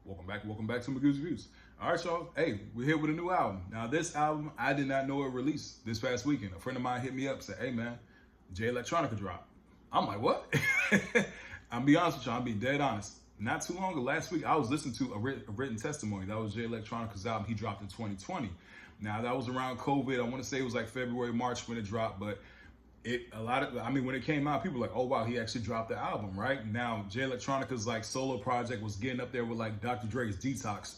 Welcome back to McGoo's Reviews. All right, y'all. Hey, we're here with a new album. Now, this album, I did not know it released this past weekend. A friend of mine hit me up and said, hey, man, Electronica dropped. I'm like, what? I'm be honest with y'all, I'm be dead honest. Not too long ago, last week, I was listening to a written testimony. That was Electronica's album he dropped in 2020. Now, that was around COVID. I want to say it was like February, March when it dropped, but when it came out, people were like, oh wow, he actually dropped the album, right? Now, Electronica's like solo project was getting up there with like Dr. Dre's Detox,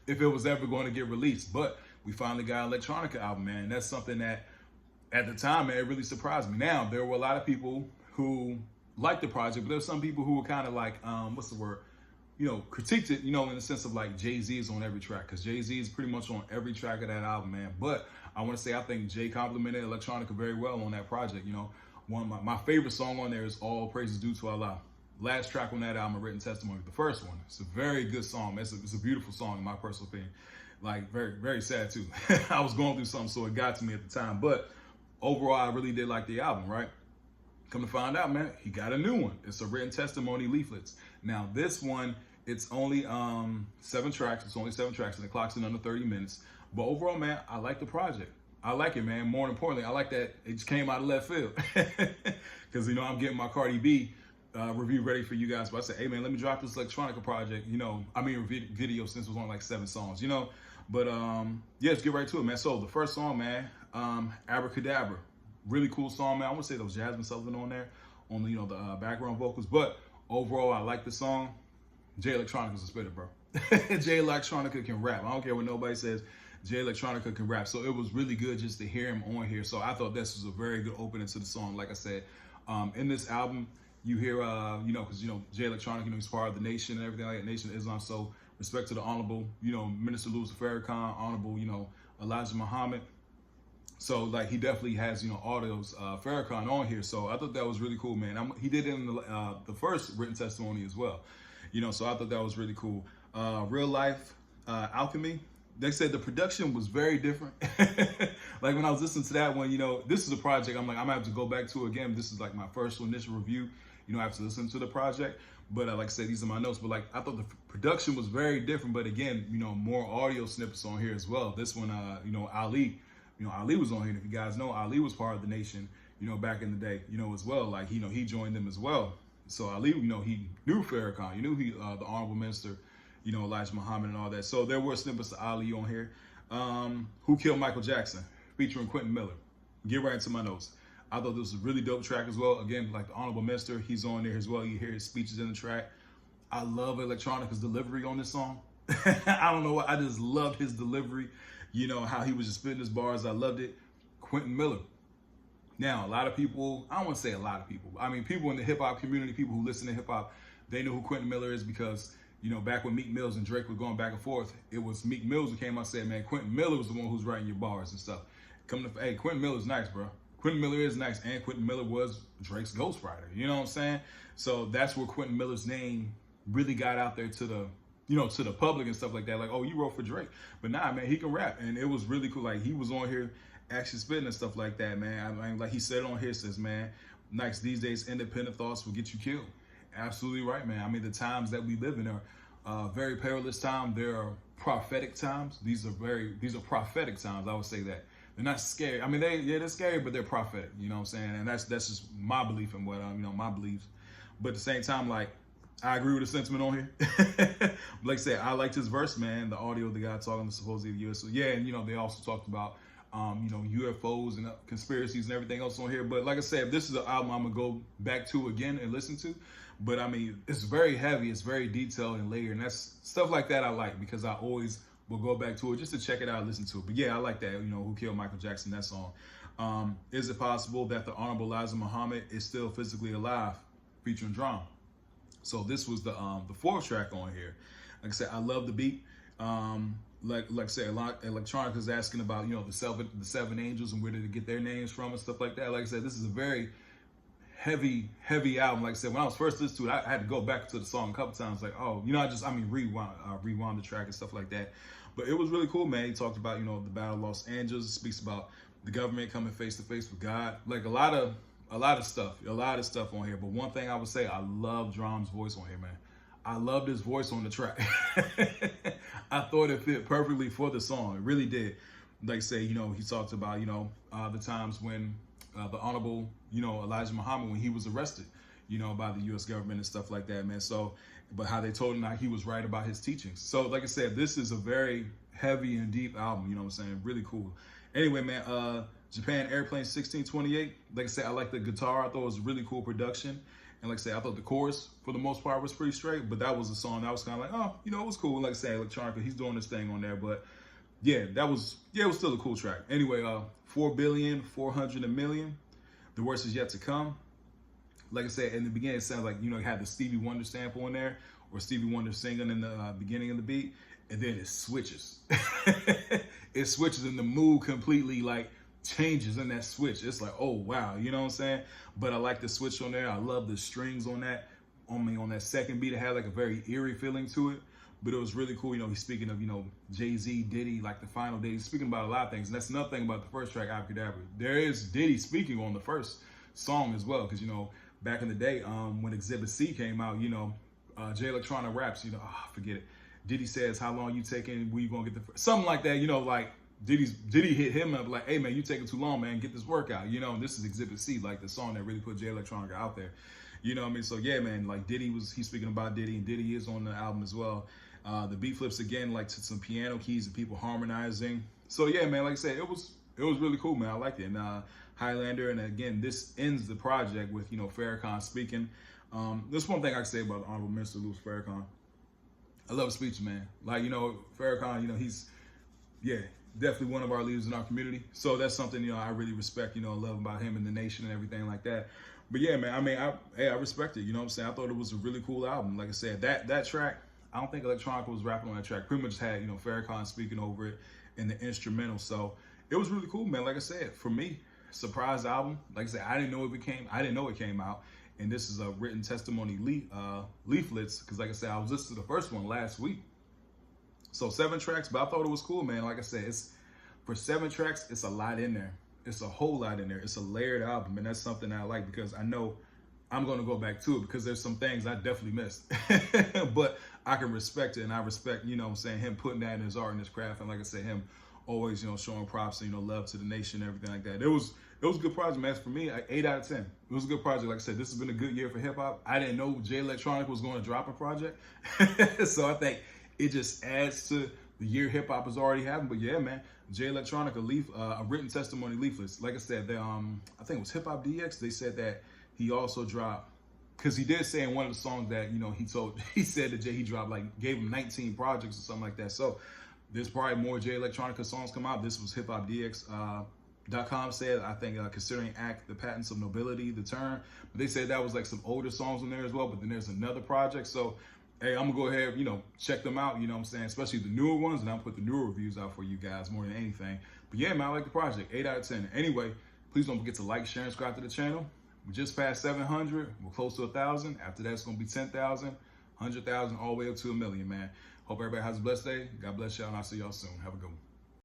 if it was ever going to get released. But we finally got an Electronica album, man. That's something that at the time, man, it really surprised me. Now, there were a lot of people who liked the project, but there's some people who were kind of like, what's the word? Critiqued it, in the sense of like Jay-Z is on every track, because Jay-Z is pretty much on every track of that album, man. But I want to say I think Jay complimented Electronica very well on that project. One of my favorite song on there is All Praises Due to Allah. Last track on that album, A Written Testimony, the first one. It's a very good song. It's a beautiful song in my personal opinion. Like very, very sad too. I was going through something, so it got to me at the time. But overall, I really did like the album, right? Come to find out, man, he got a new one. It's A Written Testimony, Leaflets. Now, this one, it's only 7 tracks. It's only 7 tracks, and it clocks in under 30 minutes. But overall, man, I like the project. I like it, man. More importantly, I like that it just came out of left field. Because, I'm getting my Cardi B review ready for you guys. But I said, hey, man, let me drop this Electronica project, video, since it was only like 7 songs, But, yeah, let's get right to it, man. So the first song, man, Abracadabra. Really cool song, man. I want to say there was Jasmine Sullivan on there, on the background vocals. But overall, I like the song. Electronica's a spitter, bro. Electronica can rap. I don't care what nobody says. Electronica can rap. So it was really good just to hear him on here. So I thought this was a very good opening to the song. Like I said, in this album, you hear, because Electronica, he's part of the nation and everything like that, Nation of Islam. So respect to the Honorable, Minister Louis Farrakhan, Honorable, Elijah Muhammad. So like he definitely has all those Farrakhan on here. So I thought that was really cool, man. He did it in the first written testimony as well. So I thought that was really cool. Real Life Alchemy. They said the production was very different. Like when I was listening to that one, this is a project I'm gonna have to go back to again. This is like my first initial review. I have to listen to the project. But like I said, these are my notes. But like I thought the production was very different. But again, more audio snippets on here as well. This one, Ali. Ali was on here. If you guys know, Ali was part of the nation, back in the day, as well. Like, he joined them as well. So Ali, he knew Farrakhan. He knew the Honorable Minister, Elijah Muhammad and all that. So there were snippets of Ali on here. Who Killed Michael Jackson, featuring Quentin Miller. Get right into my notes. I thought this was a really dope track as well. Again, like the Honorable Minister, he's on there as well. You hear his speeches in the track. I love Electronica's delivery on this song. I don't know why. I just loved his delivery. How he was just spitting his bars. I loved it. Quentin Miller. Now, a lot of people, I don't want to say a lot of people. I mean, people in the hip hop community, people who listen to hip hop, they know who Quentin Miller is because, back when Meek Mills and Drake were going back and forth, it was Meek Mills who came out and said, man, Quentin Miller was the one who's writing your bars and stuff. Hey, Quentin Miller's nice, bro. Quentin Miller is nice. And Quentin Miller was Drake's ghostwriter. You know what I'm saying? So that's where Quentin Miller's name really got out there to the to the public and stuff like that. Like, oh, you wrote for Drake. But nah, man, he can rap. And it was really cool. Like, he was on here actually spitting and stuff like that, man. I mean, like he said on here, says, man, nice, these days, independent thoughts will get you killed. Absolutely right, man. I mean, the times that we live in are very perilous times. There are prophetic times. These are prophetic times, I would say that. They're not scary. I mean, they're scary, but they're prophetic. You know what I'm saying? And that's just my belief in what, my beliefs. But at the same time, like, I agree with the sentiment on here. Like I said, I liked his verse, man. The audio of the guy talking to supposedly the U.S. So yeah, and they also talked about UFOs and conspiracies and everything else on here. But like I said, this is an album I'm gonna go back to again and listen to. But I mean, it's very heavy, it's very detailed and layered, and that's stuff like that I like because I always will go back to it just to check it out and listen to it. But yeah, I like that. Who Killed Michael Jackson? That song. Is it possible that the Honorable Elijah Muhammad is still physically alive? Featuring Drum. So this was the 4th track on here. Like I said, I love the beat. Like I said, Electronica's asking about the seven angels and where did they get their names from and stuff like that. Like I said, this is a very heavy album. Like I said, when I was first listening to it, I had to go back to the song a couple times. Like, oh, rewind the track and stuff like that. But it was really cool, man. He talked about the Battle of Los Angeles. It speaks about the government coming face to face with God. Like a lot of stuff on here. But one thing I would say, I love Drum's voice on here, man. I loved his voice on the track. I thought it fit perfectly for the song. It really did. Like say, you know, he talked about, you know, the times when the Honorable, you know, Elijah Muhammad, when he was arrested, you know, by the U.S. government and stuff like that, man. So, but how they told him that he was right about his teachings. So, like I said, this is a very heavy and deep album, you know what I'm saying? Really cool. Anyway, man, Japan Airplane 1628. Like I said, I like the guitar. I thought it was really cool production. And like I said, I thought the chorus, for the most part, was pretty straight. But that was a song that was kind of like, oh, you know, it was cool. Like I said, Electronica, he's doing this thing on there. But yeah, it was still a cool track. Anyway, 4 billion, 400 million. The worst is yet to come. Like I said, in the beginning, it sounds like, you know, it had the Stevie Wonder sample in there, or Stevie Wonder singing in the beginning of the beat. And then it switches. It switches and the mood completely like changes in that switch. It's like, oh wow, you know what I'm saying? But I like the switch on there. I love the strings on that. On that second beat, it had like a very eerie feeling to it. But it was really cool. You know, he's speaking of, you know, Jay-Z, Diddy, like the final day. He's speaking about a lot of things. And that's another thing about the first track, Abracadabra. There is Diddy speaking on the first song as well. Because, you know, back in the day, when Exhibit C came out, you know, Jay Electronica raps, you know, forget it. Diddy says, how long you taking? When you gonna get the something like that? You know, like Diddy hit him up like, hey man, you taking too long, man. Get this work out. You know, and this is Exhibit C, like the song that really put Jay Electronica out there. You know what I mean? So yeah, man, like he's speaking about Diddy, and Diddy is on the album as well. The beat flips again, like to some piano keys and people harmonizing. So yeah, man, like I said, it was really cool, man. I liked it. And Highlander, and again, this ends the project with, you know, Farrakhan speaking. There's one thing I can say about Honorable Minister Louis Farrakhan. I love his speech, man. Like, you know, Farrakhan, you know, he's, yeah, definitely one of our leaders in our community. So that's something, you know, I really respect, you know, love about him and the nation and everything like that. But yeah, man, I mean, I respect it, you know what I'm saying? I thought it was a really cool album. Like I said, that track, I don't think Electronica was rapping on that track. Pretty much had, you know, Farrakhan speaking over it in the instrumental. So it was really cool, man. Like I said, for me, surprise album. Like I said, I didn't know it came out. And this is a written testimony leaflets, because like I said, I was listening to the first one last week. So 7 tracks, but I thought it was cool, man. Like I said, it's for 7 tracks, it's a lot in there. It's a whole lot in there. It's a layered album, and that's something I like, because I know I'm going to go back to it, because there's some things I definitely missed. But I can respect it, and I respect, you know what I'm saying, him putting that in his art and his craft. And like I said, him always, you know, showing props and, you know, love to the nation and everything like that. It was a good project, man. For me, 8 out of 10. It was a good project. Like I said, this has been a good year for hip hop. I didn't know Jay Electronica was going to drop a project. So I think it just adds to the year hip hop is already having. But yeah, man, Jay Electronica a written testimony leaflets. Like I said, they, I think it was Hip Hop DX. They said that he also dropped, because he did say in one of the songs that, you know, he said that Jay, he dropped, like, gave him 19 projects or something like that. So there's probably more Jay Electronica songs come out. This was Hip Hop DX. .com said, I think, considering Act the Patents of Nobility, the term. But they said that was like some older songs in there as well, but then there's another project. So, hey, I'm gonna go ahead, you know, check them out, you know what I'm saying? Especially the newer ones, and I'll put the newer reviews out for you guys more than anything. But yeah, man, I like the project, 8 out of 10. Anyway, please don't forget to like, share, and subscribe to the channel. We just passed 700, we're close to 1,000. After that, it's gonna be 10,000, 100,000, all the way up to 1 million, man. Hope everybody has a blessed day. God bless y'all, and I'll see y'all soon. Have a good one.